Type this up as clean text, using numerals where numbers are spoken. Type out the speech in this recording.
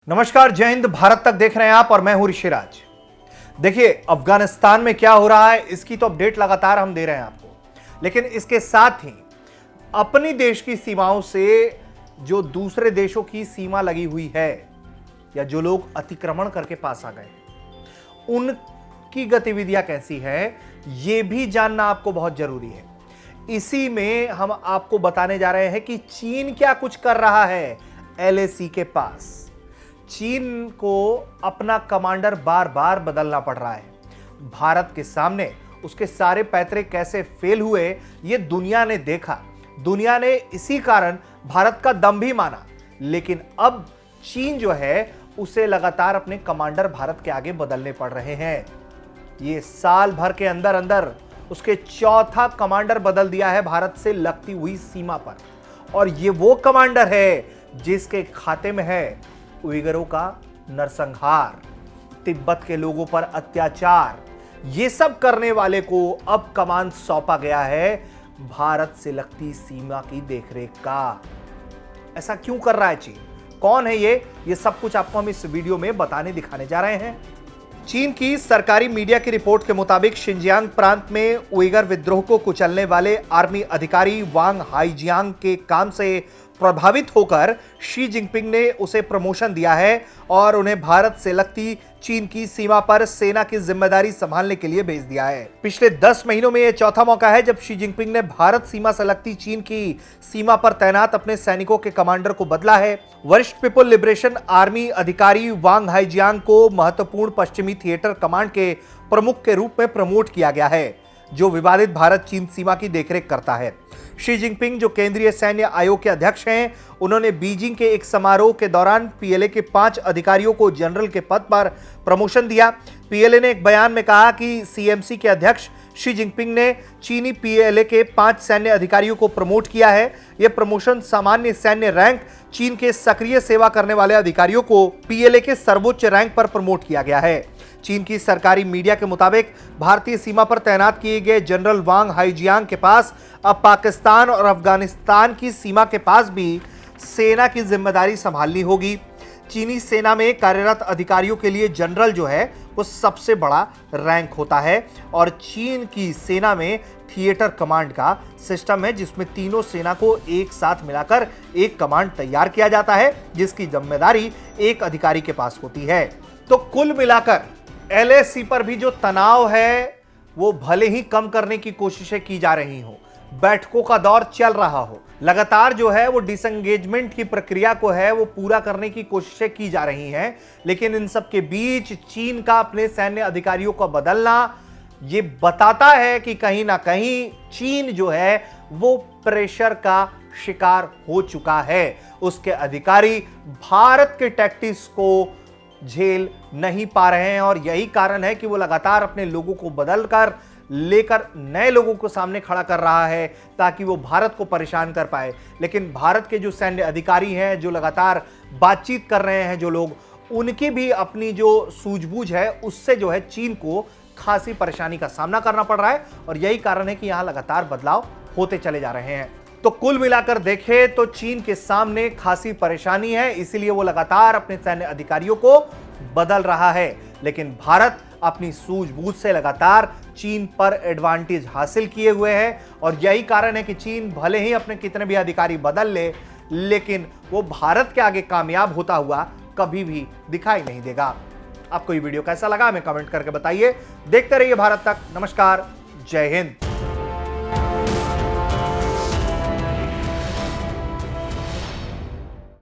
नमस्कार, जय हिंद। भारत तक देख रहे हैं आप और मैं हूं ऋषिराज। देखिए, अफगानिस्तान में क्या हो रहा है इसकी तो अपडेट लगातार हम दे रहे हैं आपको, लेकिन इसके साथ ही अपनी देश की सीमाओं से जो दूसरे देशों की सीमा लगी हुई है या जो लोग अतिक्रमण करके पास आ गए उनकी गतिविधियां कैसी है यह भी जानना आपको बहुत जरूरी है। इसी में हम आपको बताने जा रहे हैं कि चीन क्या कुछ कर रहा है एलएसी के पास। चीन को अपना कमांडर बार बार बदलना पड़ रहा है। भारत के सामने उसके सारे पैतरे कैसे फेल हुए ये दुनिया ने देखा। दुनिया ने इसी कारण भारत का दम भी माना, लेकिन अब चीन जो है उसे लगातार अपने कमांडर भारत के आगे बदलने पड़ रहे हैं। ये साल भर के अंदर अंदर उसके चौथा कमांडर बदल दिया है भारत से लगती हुई सीमा पर, और ये वो कमांडर है जिसके खाते में है उइगरों का नरसंहार, तिब्बत के लोगों पर अत्याचार। ये सब करने वाले को अब कमान सौंपा गया है भारत से लगती सीमा की देखरेख का। ऐसा क्यों कर रहा है चीन? कौन है ये सब कुछ आपको हम इस वीडियो में बताने दिखाने जा रहे हैं। चीन की सरकारी मीडिया की रिपोर्ट के मुताबिक शिनजियांग प्रांत में उइगर विद्रोह को कुचलने वाले आर्मी अधिकारी वांग हाईजियांग के काम से प्रभावित होकर शी जिनपिंग ने उसे प्रमोशन दिया है और उन्हें भारत से लगती चीन की सीमा पर सेना की जिम्मेदारी संभालने के लिए भेज दिया है। पिछले 10 महीनों में यह चौथा मौका है जब शी जिनपिंग ने भारत सीमा से लगती चीन की सीमा पर तैनात अपने सैनिकों के कमांडर को बदला है। वरिष्ठ पीपुल लिबरेशन आर्मी अधिकारी वांग हाईजियांग को महत्वपूर्ण पश्चिमी थिएटर कमांड के प्रमुख के रूप में प्रमोट किया गया है, जो विवादित भारत चीन सीमा की देखरेख करता है। शी जिनपिंग, जो केंद्रीय सैन्य आयोग के अध्यक्ष हैं, उन्होंने बीजिंग के एक समारोह के दौरान पीएलए के 5 अधिकारियों को जनरल के पद पर प्रमोशन दिया। पीएलए ने एक बयान में कहा कि सीएमसी के अध्यक्ष शी जिनपिंग ने चीनी पीएलए के 5 सैन्य अधिकारियों को प्रमोट किया है। यह प्रमोशन सामान्य सैन्य रैंक चीन के सक्रिय सेवा करने वाले अधिकारियों को पीएलए के सर्वोच्च रैंक पर प्रमोट किया गया है। चीन की सरकारी मीडिया के मुताबिक भारतीय सीमा पर तैनात किए गए जनरल वांग हाईजियांग के पास अब पाकिस्तान और अफगानिस्तान की सीमा के पास भी सेना की जिम्मेदारी संभालनी होगी। चीनी सेना में कार्यरत अधिकारियों के लिए जनरल जो है वो सबसे बड़ा रैंक होता है, और चीन की सेना में थिएटर कमांड का सिस्टम है जिसमें तीनों सेना को एक साथ मिलाकर एक कमांड तैयार किया जाता है जिसकी जिम्मेदारी एक अधिकारी के पास होती है। तो कुल मिलाकर एलएसी पर भी जो तनाव है वो भले ही कम करने की कोशिशें की जा रही हो, बैठकों का दौर चल रहा हो, लगातार जो है वो डिसएंगेजमेंट की प्रक्रिया को है वो पूरा करने की कोशिशें की जा रही हैं, लेकिन इन सब के बीच चीन का अपने सैन्य अधिकारियों को बदलना ये बताता है कि कहीं ना कहीं चीन जो है वो प्रेशर का शिकार हो चुका है। उसके अधिकारी भारत के टैक्टिक्स को झेल नहीं पा रहे हैं, और यही कारण है कि वो लगातार अपने लोगों को बदलकर लेकर नए लोगों को सामने खड़ा कर रहा है ताकि वो भारत को परेशान कर पाए। लेकिन भारत के जो सैन्य अधिकारी हैं, जो लगातार बातचीत कर रहे हैं, जो लोग, उनकी भी अपनी जो सूझबूझ है उससे जो है चीन को खासी परेशानी का सामना करना पड़ रहा है, और यही कारण है कि यहां लगातार बदलाव होते चले जा रहे हैं। तो कुल मिलाकर देखें तो चीन के सामने खासी परेशानी है, इसीलिए वो लगातार अपने सैन्य अधिकारियों को बदल रहा है। लेकिन भारत अपनी सूझबूझ से लगातार चीन पर एडवांटेज हासिल किए हुए है, और यही कारण है कि चीन भले ही अपने कितने भी अधिकारी बदल ले, लेकिन वो भारत के आगे कामयाब होता हुआ कभी भी दिखाई नहीं देगा। आपको ये वीडियो कैसा लगा हमें कमेंट करके बताइए। देखते रहिए भारत तक। नमस्कार, जय हिंद।